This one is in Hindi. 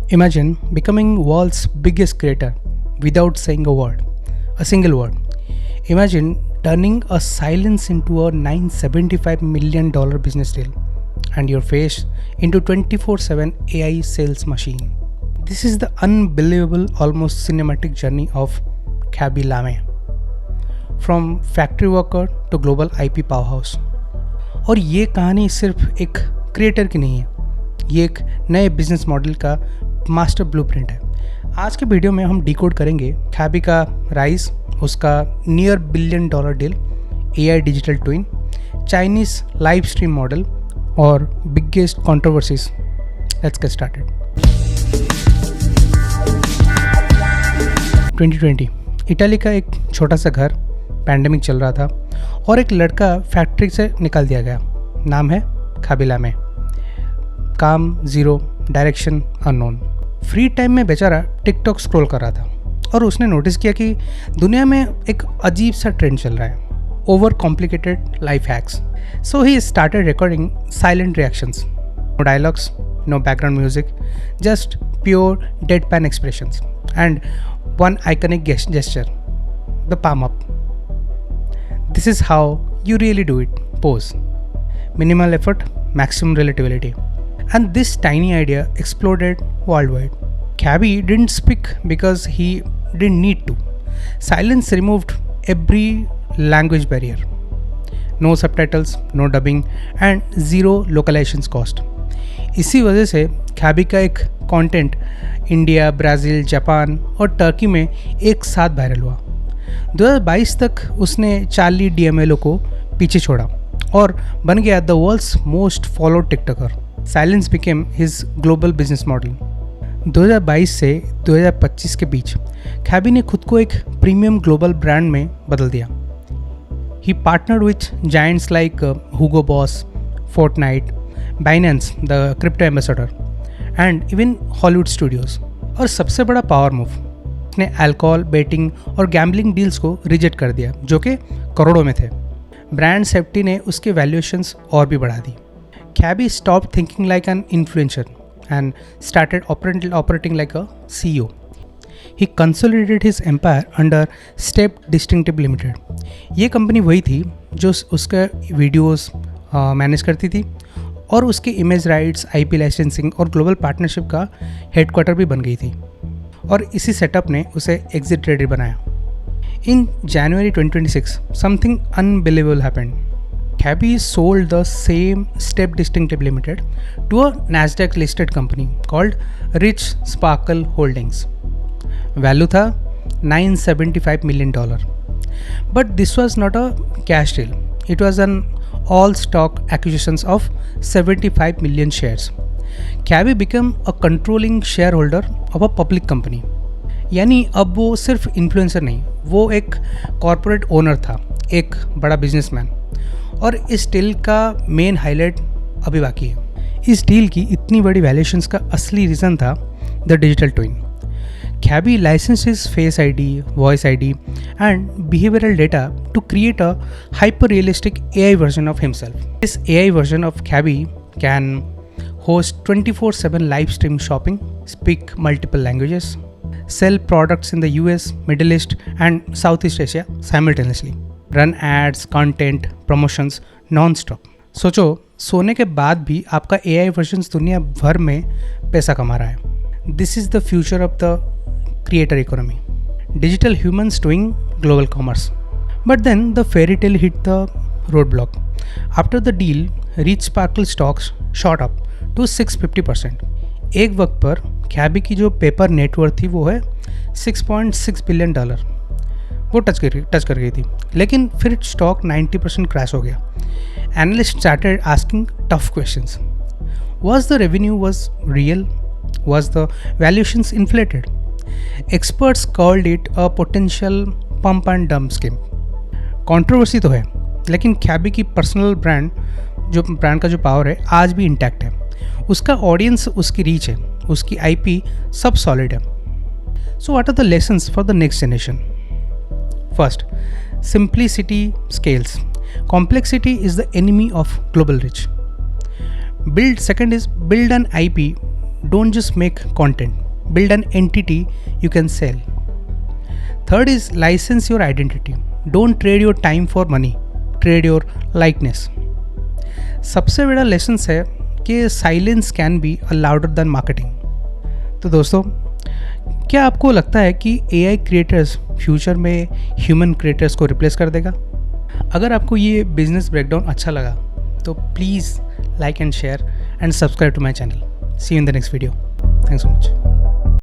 Imagine becoming world's biggest creator without saying a single word. Imagine turning a silence into a $975 million business deal and your face into 24/7 AI sales machine. This is the unbelievable, almost cinematic journey of Khaby Lame. From factory worker to global IP powerhouse. और ये कहानी सिर्फ एक क्रिएटर की नहीं है, ये एक नए बिजनेस मॉडल का मास्टर ब्लूप्रिंट है। आज के वीडियो में हम डिकोड करेंगे खाबी का राइज, उसका near $1 billion deal, AI digital twin, Chinese live stream model और biggest controversies. Let's get started. 2020 Italy का एक छोटा सा घर, पैंडेमिक चल रहा था और एक लड़का फैक्ट्री से निकाल दिया गया। नाम है खाबी लामे। काम zero, direction unknown. Free time में बेचारा टिकटॉक स्क्रॉल कर रहा था और उसने नोटिस किया कि दुनिया में एक अजीब सा ट्रेंड चल रहा है, over complicated life hacks. So he started recording silent reactions, no dialogues, no background music, just pure deadpan expressions and one iconic gesture, the palm up. This is how you really do it. Pose. Minimal effort, maximum relatability. And this tiny idea exploded worldwide. Khaby didn't speak because he didn't need to. Silence removed every language barrier. No subtitles, no dubbing and zero localizations cost. इसी वजह से Khaby का एक कंटेंट इंडिया, ब्राज़ील, जापान और टर्की में एक साथ वायरल हुआ। 2022 तक उसने 40 DMLO को पीछे छोड़ा और बन गया the world's most followed TikToker. Silence became his global business model. 2022 से 2025 के बीच Khaby ने खुद को एक प्रीमियम ग्लोबल ब्रांड में बदल दिया। He partnered with giants like Hugo Boss, Fortnite, Binance the crypto ambassador and even Hollywood studios. और सबसे बड़ा पावर मूव, उसने अल्कोहल, बेटिंग और गैम्बलिंग डील्स को रिजेक्ट कर दिया जो कि करोड़ों में थे। ब्रांड सेफ्टी ने उसके वैल्यूएशंस और भी बढ़ा दी। Khaby stopped thinking like an influencer and started operating like a CEO. He consolidated his empire under Step Distinctive Limited. ये कंपनी वही थी जो उसका वीडियोस मैनेज करती थी और उसके इमेज राइट्स, IP लाइसेंसिंग और ग्लोबल पार्टनरशिप का हेडक्वार्टर भी बन गई थी। और इसी सेटअप ने उसे एग्जिट रेडी बनाया। In January 2026, something unbelievable happened. Khaby sold the same Step Distinctive Limited to a Nasdaq listed company called Rich Sparkle Holdings. Value था $975 million. But this was not a cash deal. It was an all stock acquisitions of 75 million shares. Khaby became a controlling shareholder of a public company. यानी अब वो सिर्फ इन्फ्लुएंसर नहीं, वो एक कॉरपोरेट ओनर था, एक बड़ा बिजनेसमैन। और इस डील का मेन हाईलाइट अभी बाकी है। इस डील की इतनी बड़ी वैल्यूएशंस का असली रीज़न था the digital twin. Khaby licensed his face ID, voice ID and behavioral data to create a hyper-realistic AI version of himself. This AI version of Khaby can host 24/7 live stream shopping, speak multiple languages, sell products in the US, Middle East and Southeast Asia simultaneously, run ads, content, promotions non-stop. सोचो, सोने के बाद भी आपका AI वर्जन्स दुनिया भर में पैसा कमा रहा है। This is the future of the creator economy, digital humans doing global commerce. But then the fairy tale hit the road block. After the deal, Rich Sparkle stocks shot up to 650%। एक वक्त पर Khaby की जो पेपर नेटवर्थ थी वो है $6.6 बिलियन। वो टच कर गई थी, लेकिन फिर स्टॉक 90% क्रैश हो गया। Analyst started asking tough questions. Was the revenue was real? Was the valuations inflated? Experts called it a potential pump and dump scheme. Controversy तो है, लेकिन Khaby की पर्सनल ब्रांड का जो पावर है आज भी इंटैक्ट है। उसका ऑडियंस, उसकी रीच है, उसकी IP सब सॉलिड है। So what are the lessons for the next generation? First, simplicity scales. Complexity is the enemy of global reach. Second is build an IP don't just make content, build an entity you can sell. Third is license your identity. Don't trade your time for money, trade your likeness. सबसे बड़ा लेसन है कि silence can be a louder than marketing. तो दोस्तों, क्या आपको लगता है कि AI क्रिएटर्स फ्यूचर में ह्यूमन क्रिएटर्स को रिप्लेस कर देगा? अगर आपको ये बिजनेस ब्रेकडाउन अच्छा लगा तो please like and share and subscribe to my channel. See you in the next video. Thanks so much.